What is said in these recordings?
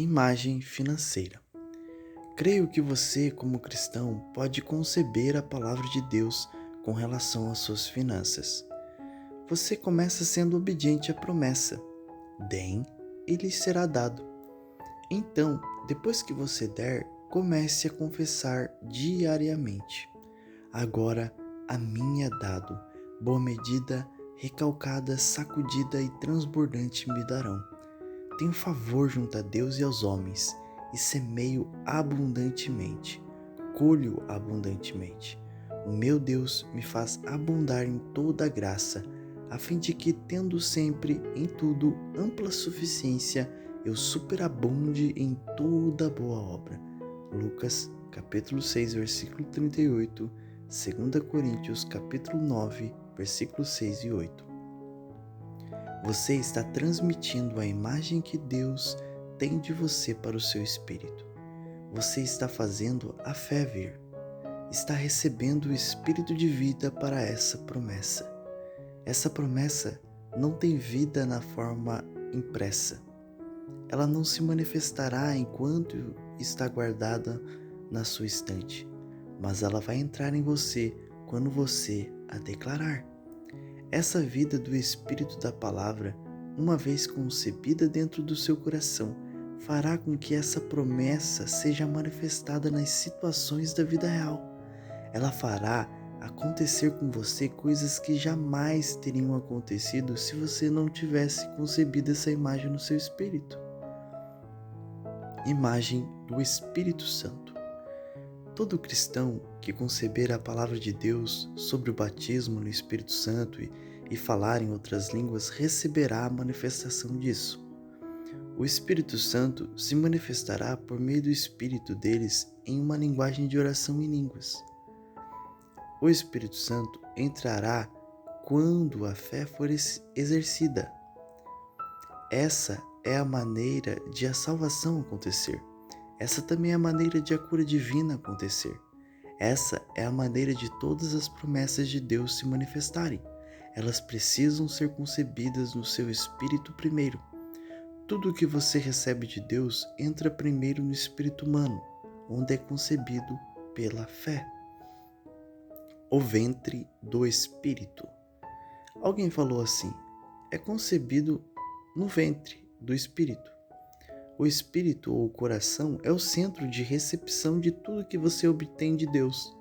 Imagem financeira. Creio que você, como cristão, pode conceber a palavra de Deus com relação às suas finanças. Você começa sendo obediente à promessa: deem e lhes será dado. Então, depois que você der, comece a confessar diariamente: agora a mim é dado, boa medida, recalcada, sacudida e transbordante me darão. Tenho favor junto a Deus e aos homens, e semeio abundantemente, colho abundantemente. O meu Deus me faz abundar em toda graça, a fim de que, tendo sempre em tudo ampla suficiência, eu superabunde em toda boa obra. Lucas, capítulo 6, versículo 38, 2 Coríntios, capítulo 9, versículos 6 e 8. Você está transmitindo a imagem que Deus tem de você para o seu espírito. Você está fazendo a fé vir. Está recebendo o espírito de vida para essa promessa. Essa promessa não tem vida na forma impressa. Ela não se manifestará enquanto está guardada na sua estante, mas ela vai entrar em você quando você a declarar. Essa vida do Espírito da Palavra, uma vez concebida dentro do seu coração, fará com que essa promessa seja manifestada nas situações da vida real. Ela fará acontecer com você coisas que jamais teriam acontecido se você não tivesse concebido essa imagem no seu espírito. Imagem do Espírito Santo. Todo cristão que conceber a palavra de Deus sobre o batismo no Espírito Santo e falar em outras línguas receberá a manifestação disso. O Espírito Santo se manifestará por meio do Espírito deles em uma linguagem de oração em línguas. O Espírito Santo entrará quando a fé for exercida. Essa é a maneira de a salvação acontecer. Essa também é a maneira de a cura divina acontecer. Essa é a maneira de todas as promessas de Deus se manifestarem. Elas precisam ser concebidas no seu espírito primeiro. Tudo o que você recebe de Deus entra primeiro no espírito humano, onde é concebido pela fé. O ventre do espírito. Alguém falou assim: é concebido no ventre do espírito. O espírito ou coração é o centro de recepção de tudo que você obtém de Deus.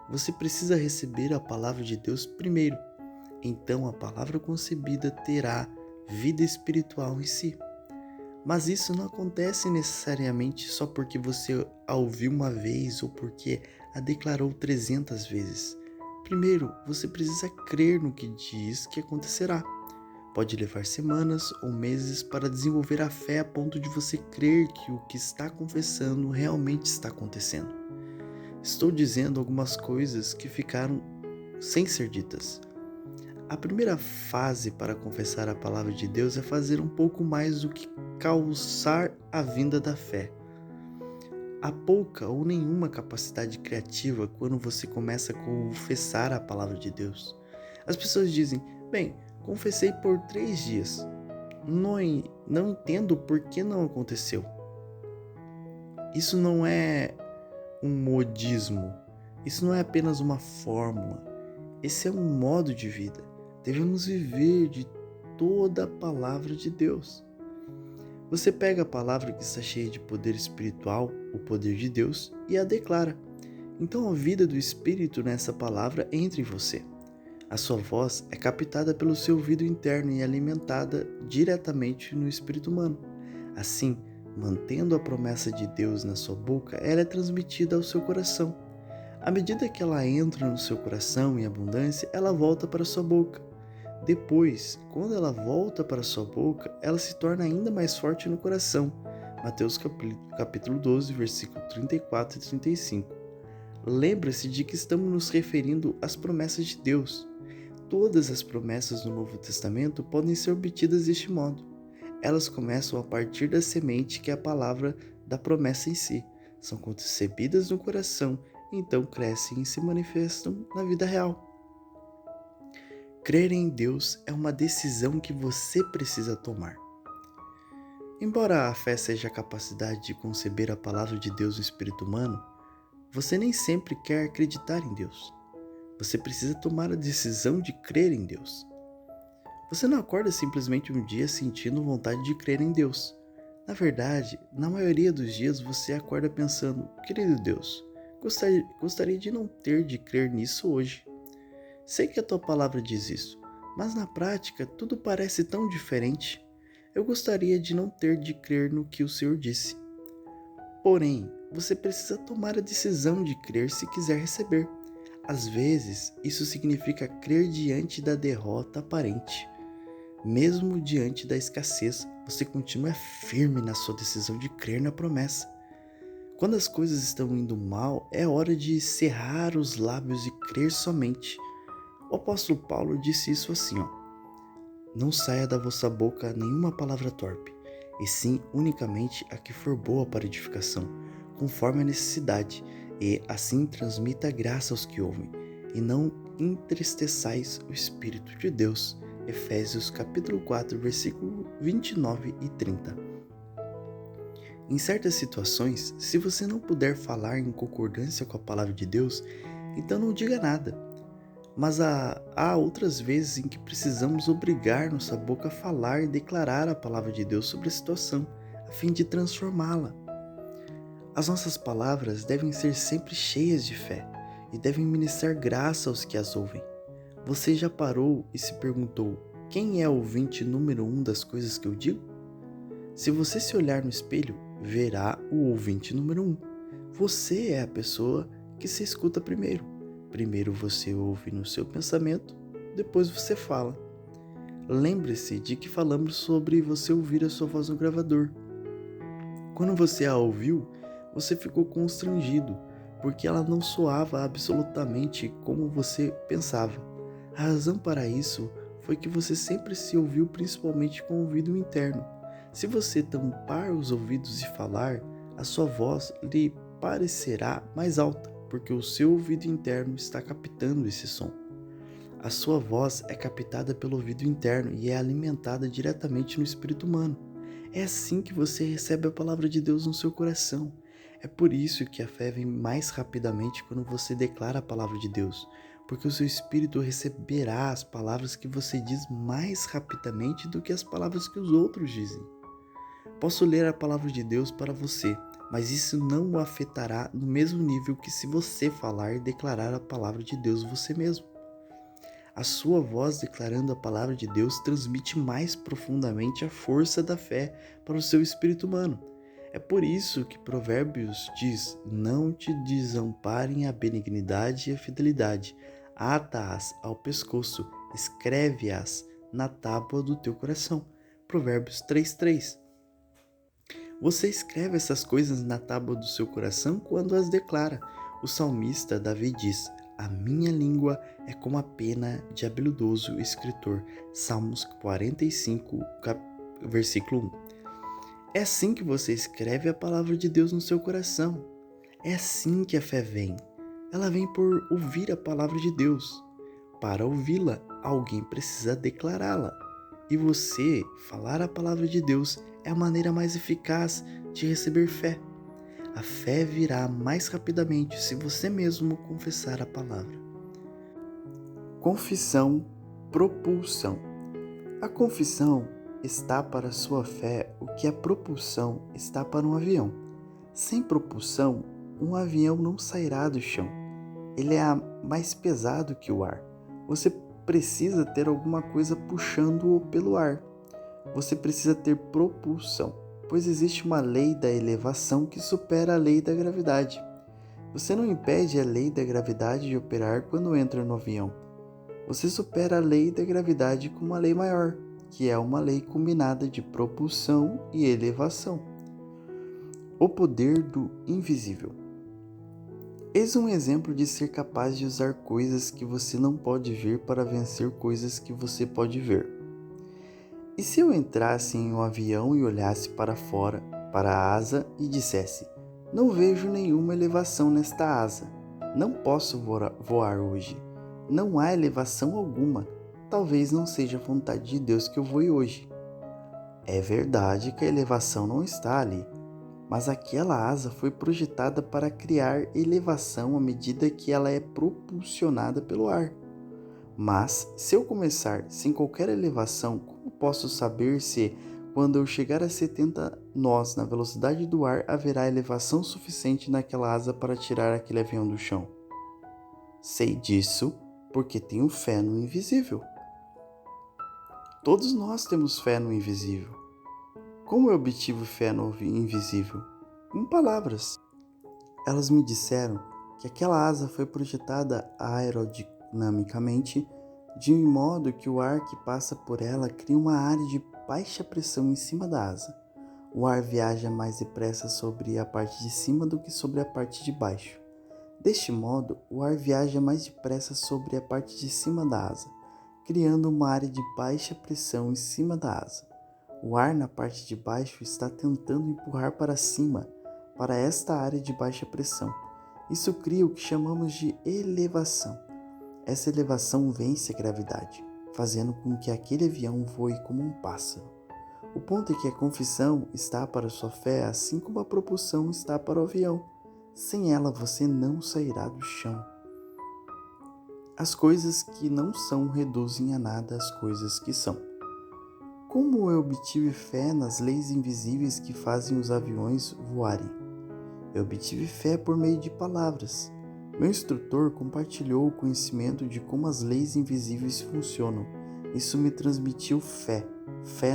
Você precisa receber a palavra de Deus primeiro. Então a palavra concebida terá vida espiritual em si. Mas isso não acontece necessariamente só porque você a ouviu uma vez ou porque a declarou 300 vezes. Primeiro, você precisa crer no que diz que acontecerá. Pode levar semanas ou meses para desenvolver a fé a ponto de você crer que o que está confessando realmente está acontecendo. Estou dizendo algumas coisas que ficaram sem ser ditas. A primeira fase para confessar a palavra de Deus é fazer um pouco mais do que calçar a vinda da fé. Há pouca ou nenhuma capacidade criativa quando você começa a confessar a palavra de Deus. As pessoas dizem: bem, confessei por 3 dias. Não entendo por que não aconteceu. Isso não é um modismo. Isso não é apenas uma fórmula. Esse é um modo de vida. Devemos viver de toda a palavra de Deus. Você pega a palavra que está cheia de poder espiritual, o poder de Deus, e a declara. Então a vida do Espírito nessa palavra entra em você. A sua voz é captada pelo seu ouvido interno e alimentada diretamente no espírito humano. Assim, mantendo a promessa de Deus na sua boca, ela é transmitida ao seu coração. À medida que ela entra no seu coração em abundância, ela volta para a sua boca. Depois, quando ela volta para a sua boca, ela se torna ainda mais forte no coração. Mateus capítulo 12, versículo 34 e 35. Lembre-se de que estamos nos referindo às promessas de Deus. Todas as promessas do Novo Testamento podem ser obtidas deste modo. Elas começam a partir da semente que é a palavra da promessa em si. São concebidas no coração, então crescem e se manifestam na vida real. Crer em Deus é uma decisão que você precisa tomar. Embora a fé seja a capacidade de conceber a palavra de Deus no espírito humano, você nem sempre quer acreditar em Deus. Você precisa tomar a decisão de crer em Deus. Você não acorda simplesmente um dia sentindo vontade de crer em Deus. Na verdade, na maioria dos dias você acorda pensando: querido Deus, gostaria de não ter de crer nisso hoje. Sei que a tua palavra diz isso, mas na prática tudo parece tão diferente. Eu gostaria de não ter de crer no que o Senhor disse. Porém, você precisa tomar a decisão de crer se quiser receber. Às vezes, isso significa crer diante da derrota aparente. Mesmo diante da escassez, você continua firme na sua decisão de crer na promessa. Quando as coisas estão indo mal, é hora de cerrar os lábios e crer somente. O apóstolo Paulo disse isso assim, não saia da vossa boca nenhuma palavra torpe, e sim unicamente a que for boa para edificação, conforme a necessidade, e assim transmita graça aos que ouvem, e não entristeçais o Espírito de Deus. Efésios capítulo 4, versículo 29 e 30. Em certas situações, se você não puder falar em concordância com a palavra de Deus, então não diga nada. Mas há outras vezes em que precisamos obrigar nossa boca a falar e declarar a palavra de Deus sobre a situação, a fim de transformá-la. As nossas palavras devem ser sempre cheias de fé e devem ministrar graça aos que as ouvem. Você já parou e se perguntou: quem é o ouvinte número 1 das coisas que eu digo? Se você se olhar no espelho, verá o ouvinte número 1. Você é a pessoa que se escuta primeiro. Primeiro você ouve no seu pensamento, depois você fala. Lembre-se de que falamos sobre você ouvir a sua voz no gravador. Quando você a ouviu, você ficou constrangido, porque ela não soava absolutamente como você pensava. A razão para isso foi que você sempre se ouviu principalmente com o ouvido interno. Se você tampar os ouvidos e falar, a sua voz lhe parecerá mais alta, porque o seu ouvido interno está captando esse som. A sua voz é captada pelo ouvido interno e é alimentada diretamente no espírito humano. É assim que você recebe a palavra de Deus no seu coração. É por isso que a fé vem mais rapidamente quando você declara a palavra de Deus, porque o seu espírito receberá as palavras que você diz mais rapidamente do que as palavras que os outros dizem. Posso ler a palavra de Deus para você, mas isso não o afetará no mesmo nível que se você falar e declarar a palavra de Deus você mesmo. A sua voz declarando a palavra de Deus transmite mais profundamente a força da fé para o seu espírito humano. É por isso que Provérbios diz: não te desamparem a benignidade e a fidelidade, ata-as ao pescoço, escreve-as na tábua do teu coração. Provérbios 3:3. Você escreve essas coisas na tábua do seu coração quando as declara. O salmista Davi diz: a minha língua é como a pena de habilidoso escritor. Salmos 45, versículo 1. É assim que você escreve a palavra de Deus no seu coração. É assim que a fé vem. Ela vem por ouvir a palavra de Deus. Para ouvi-la, alguém precisa declará-la. E você falar a palavra de Deus é a maneira mais eficaz de receber fé. A fé virá mais rapidamente se você mesmo confessar a palavra. Confissão, propulsão. A confissão está para a sua fé o que a propulsão está para um avião. Sem propulsão, um avião não sairá do chão. Ele é mais pesado que o ar. Você precisa ter alguma coisa puxando-o pelo ar. Você precisa ter propulsão, pois existe uma lei da elevação que supera a lei da gravidade. Você não impede a lei da gravidade de operar quando entra no avião. Você supera a lei da gravidade com uma lei maior, que é uma lei combinada de propulsão e elevação. O poder do invisível. Eis um exemplo de ser capaz de usar coisas que você não pode ver para vencer coisas que você pode ver. E se eu entrasse em um avião e olhasse para fora, para a asa, e dissesse: não vejo nenhuma elevação nesta asa, não posso voar hoje, não há elevação alguma, talvez não seja a vontade de Deus que eu voe hoje. É verdade que a elevação não está ali, mas aquela asa foi projetada para criar elevação à medida que ela é propulsionada pelo ar. Mas, se eu começar sem qualquer elevação, como posso saber se, quando eu chegar a 70 nós na velocidade do ar, haverá elevação suficiente naquela asa para tirar aquele avião do chão? Sei disso porque tenho fé no invisível. Todos nós temos fé no invisível. Como eu obtive fé no invisível? Com palavras. Elas me disseram que aquela asa foi projetada aerodinamicamente de modo que o ar que passa por ela cria uma área de baixa pressão em cima da asa. O ar viaja mais depressa sobre a parte de cima do que sobre a parte de baixo. Deste modo, o ar viaja mais depressa sobre a parte de cima da asa, criando uma área de baixa pressão em cima da asa. O ar na parte de baixo está tentando empurrar para cima, para esta área de baixa pressão. Isso cria o que chamamos de elevação. Essa elevação vence a gravidade, fazendo com que aquele avião voe como um pássaro. O ponto é que a confissão está para a sua fé, assim como a propulsão está para o avião. Sem ela você não sairá do chão. As coisas que não são reduzem a nada as coisas que são. Como eu obtive fé nas leis invisíveis que fazem os aviões voarem? Eu obtive fé por meio de palavras. Meu instrutor compartilhou o conhecimento de como as leis invisíveis funcionam. Isso me transmitiu fé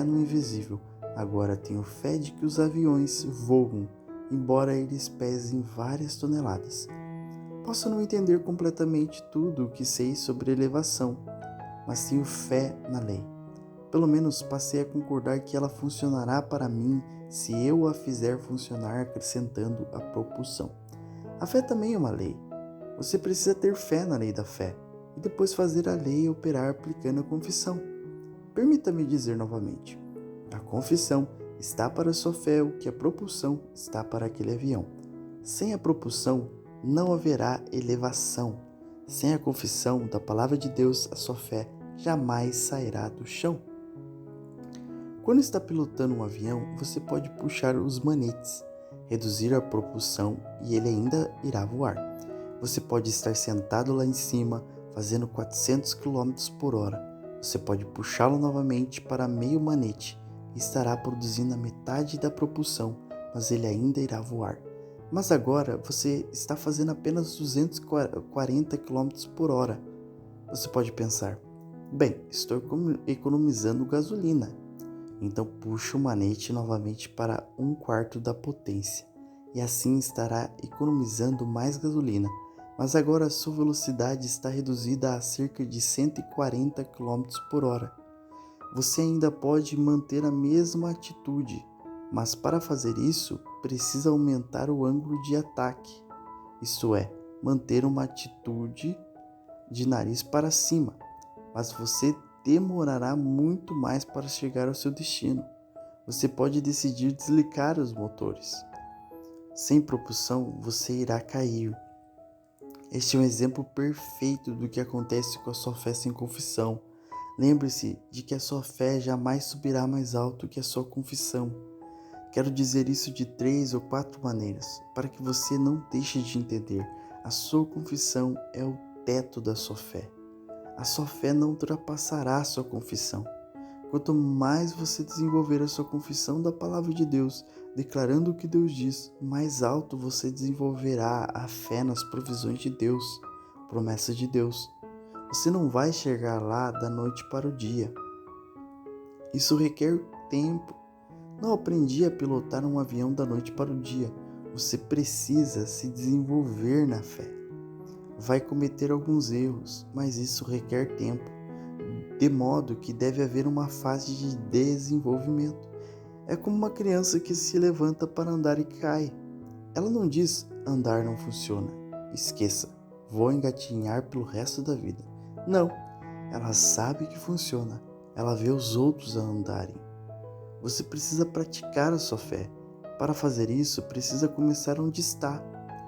no invisível. Agora tenho fé de que os aviões voam, embora eles pesem várias toneladas. Posso não entender completamente tudo o que sei sobre elevação, mas tenho fé na lei. Pelo menos passei a concordar que ela funcionará para mim se eu a fizer funcionar acrescentando a propulsão. A fé também é uma lei. Você precisa ter fé na lei da fé e depois fazer a lei operar aplicando a confissão. Permita-me dizer novamente. A confissão está para a sua fé o que a propulsão está para aquele avião. Sem a propulsão não haverá elevação. Sem a confissão da palavra de Deus, a sua fé jamais sairá do chão. Quando está pilotando um avião, você pode puxar os manetes, reduzir a propulsão e ele ainda irá voar. Você pode estar sentado lá em cima, fazendo 400 km por hora. Você pode puxá-lo novamente para meio manete e estará produzindo a metade da propulsão, mas ele ainda irá voar. Mas agora você está fazendo apenas 240 km por hora. Você pode pensar, bem, estou economizando gasolina. Então puxe o manete novamente para 1/4 da potência e assim estará economizando mais gasolina. Mas agora a sua velocidade está reduzida a cerca de 140 km por hora. Você ainda pode manter a mesma atitude, mas para fazer isso precisa aumentar o ângulo de ataque, isto é, manter uma atitude de nariz para cima, mas você demorará muito mais para chegar ao seu destino. Você pode decidir desligar os motores. Sem propulsão, você irá cair. Este é um exemplo perfeito do que acontece com a sua fé sem confissão. Lembre-se de que a sua fé jamais subirá mais alto que a sua confissão. Quero dizer isso de 3 ou 4 maneiras, para que você não deixe de entender. A sua confissão é o teto da sua fé. A sua fé não ultrapassará a sua confissão. Quanto mais você desenvolver a sua confissão da palavra de Deus, declarando o que Deus diz, mais alto você desenvolverá a fé nas provisões de Deus, promessas de Deus. Você não vai chegar lá da noite para o dia. Isso requer tempo. Não aprendi a pilotar um avião da noite para o dia. Você precisa se desenvolver na fé. Vai cometer alguns erros, mas isso requer tempo, de modo que deve haver uma fase de desenvolvimento. É como uma criança que se levanta para andar e cai. Ela não diz, andar não funciona, esqueça, vou engatinhar pelo resto da vida. Não, ela sabe que funciona, ela vê os outros a andarem. Você precisa praticar a sua fé. Para fazer isso, precisa começar onde está.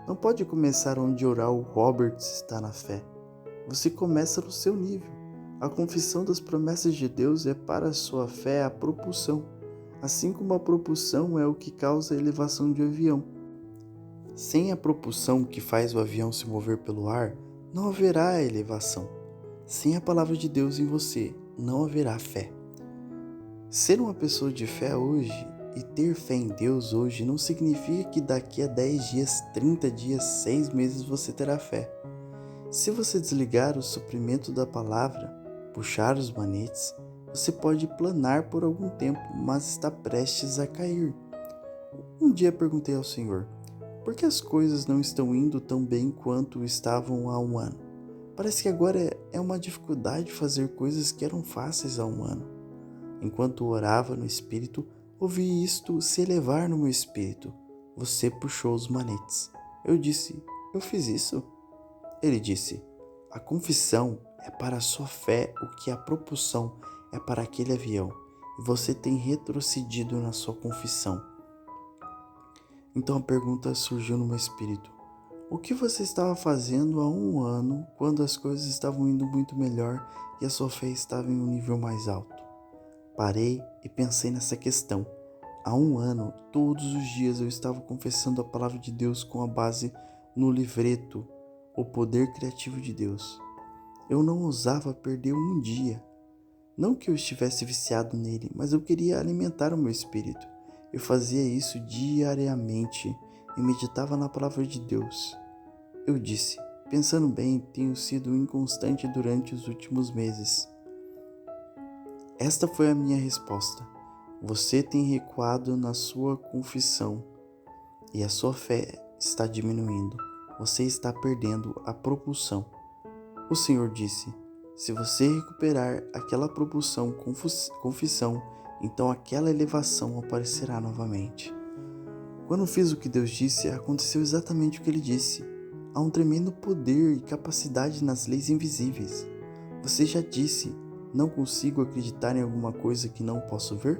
Não pode começar onde Oral Roberts está na fé. Você começa no seu nível. A confissão das promessas de Deus é para a sua fé a propulsão. assim como a propulsão é o que causa a elevação de um avião. Sem a propulsão que faz o avião se mover pelo ar, não haverá elevação. Sem a palavra de Deus em você, não haverá fé. Ser uma pessoa de fé hoje e ter fé em Deus hoje não significa que daqui a 10 dias, 30 dias, 6 meses você terá fé. Se você desligar o suprimento da palavra, puxar os manetes, você pode planar por algum tempo, mas está prestes a cair. Um dia perguntei ao Senhor, por que as coisas não estão indo tão bem quanto estavam há um ano? Parece que agora é uma dificuldade fazer coisas que eram fáceis há um ano. Enquanto orava no Espírito, ouvi isto se elevar no meu espírito. Você puxou os manetes. Eu disse, eu fiz isso? Ele disse, a confissão é para a sua fé o que a propulsão é para aquele avião. E você tem retrocedido na sua confissão. Então a pergunta surgiu no meu espírito. O que você estava fazendo há um ano quando as coisas estavam indo muito melhor e a sua fé estava em um nível mais alto? Parei e pensei nessa questão. Há um ano, todos os dias eu estava confessando a palavra de Deus com a base no livreto, O Poder Criativo de Deus. Eu não ousava perder um dia. Não que eu estivesse viciado nele, mas eu queria alimentar o meu espírito. Eu fazia isso diariamente e meditava na palavra de Deus. Eu disse, pensando bem, tenho sido inconstante durante os últimos meses. Esta foi a minha resposta. Você tem recuado na sua confissão e a sua fé está diminuindo. Você está perdendo a propulsão. O Senhor disse, se você recuperar aquela propulsão confissão, então aquela elevação aparecerá novamente. Quando fiz o que Deus disse, aconteceu exatamente o que Ele disse. Há um tremendo poder e capacidade nas leis invisíveis. Você já disse, não consigo acreditar em alguma coisa que não posso ver?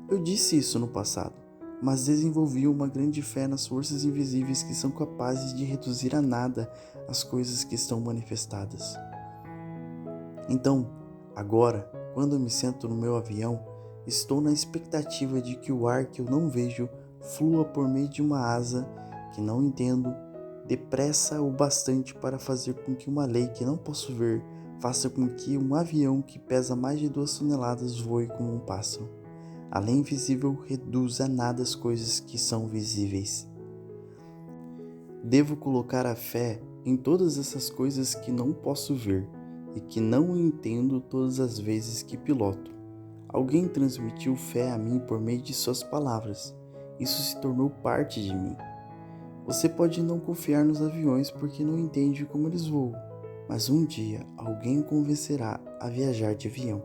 Eu disse isso no passado, mas desenvolvi uma grande fé nas forças invisíveis que são capazes de reduzir a nada as coisas que estão manifestadas. Então, agora, quando eu me sento no meu avião, estou na expectativa de que o ar que eu não vejo flua por meio de uma asa que não entendo, depressa o bastante para fazer com que uma lei que não posso ver faça com que um avião que pesa mais de 2 toneladas voe como um pássaro. A lei invisível reduz a nada as coisas que são visíveis. Devo colocar a fé em todas essas coisas que não posso ver e que não entendo todas as vezes que piloto. Alguém transmitiu fé a mim por meio de suas palavras. Isso se tornou parte de mim. Você pode não confiar nos aviões porque não entende como eles voam. Mas um dia alguém o convencerá a viajar de avião.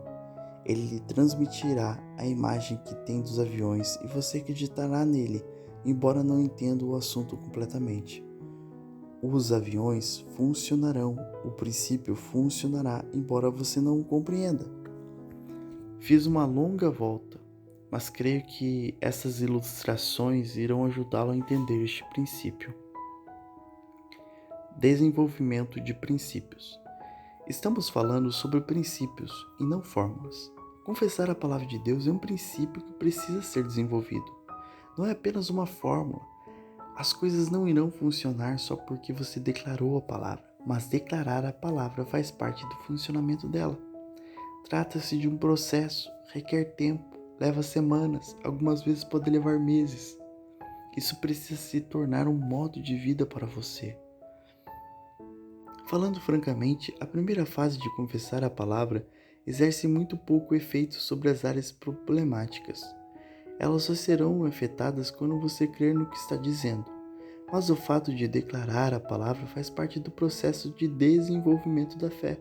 Ele lhe transmitirá a imagem que tem dos aviões e você acreditará nele, embora não entenda o assunto completamente. Os aviões funcionarão, o princípio funcionará, embora você não o compreenda. Fiz uma longa volta, mas creio que essas ilustrações irão ajudá-lo a entender este princípio. Desenvolvimento de princípios. Estamos falando sobre princípios e não fórmulas. Confessar a palavra de Deus é um princípio que precisa ser desenvolvido. Não é apenas uma fórmula. As coisas não irão funcionar só porque você declarou a palavra, mas declarar a palavra faz parte do funcionamento dela. Trata-se de um processo, requer tempo, leva semanas, algumas vezes pode levar meses. Isso precisa se tornar um modo de vida para você. Falando francamente, a primeira fase de confessar a palavra exerce muito pouco efeito sobre as áreas problemáticas. Elas só serão afetadas quando você crer no que está dizendo. Mas o fato de declarar a palavra faz parte do processo de desenvolvimento da fé.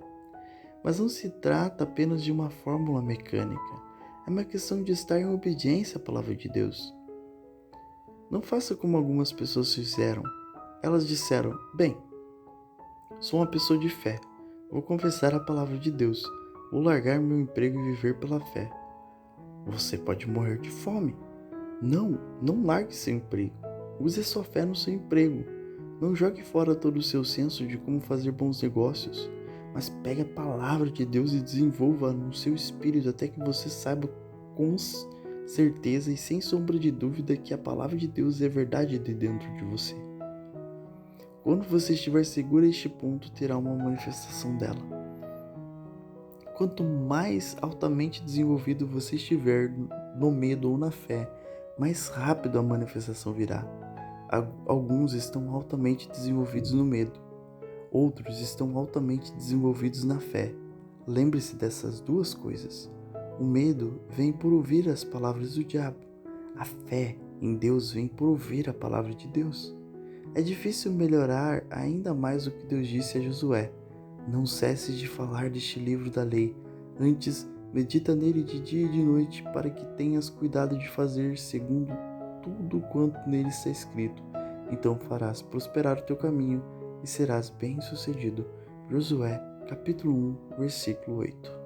Mas não se trata apenas de uma fórmula mecânica. É uma questão de estar em obediência à palavra de Deus. Não faça como algumas pessoas fizeram. Elas disseram, bem, sou uma pessoa de fé. Vou confessar a palavra de Deus. Vou largar meu emprego e viver pela fé. Você pode morrer de fome. Não largue seu emprego. Use a sua fé no seu emprego. Não jogue fora todo o seu senso de como fazer bons negócios. Mas pegue a palavra de Deus e desenvolva no seu espírito até que você saiba certeza e sem sombra de dúvida que a palavra de Deus é verdade de dentro de você. Quando você estiver seguro a este ponto, terá uma manifestação dela. Quanto mais altamente desenvolvido você estiver no medo ou na fé, mais rápido a manifestação virá. Alguns estão altamente desenvolvidos no medo, outros estão altamente desenvolvidos na fé. Lembre-se dessas duas coisas. O medo vem por ouvir as palavras do diabo. A fé em Deus vem por ouvir a palavra de Deus. É difícil melhorar ainda mais o que Deus disse a Josué. Não cesses de falar deste livro da lei. Antes, medita nele de dia e de noite, para que tenhas cuidado de fazer segundo tudo quanto nele está escrito. Então farás prosperar o teu caminho e serás bem-sucedido. Josué, capítulo 1, versículo 8.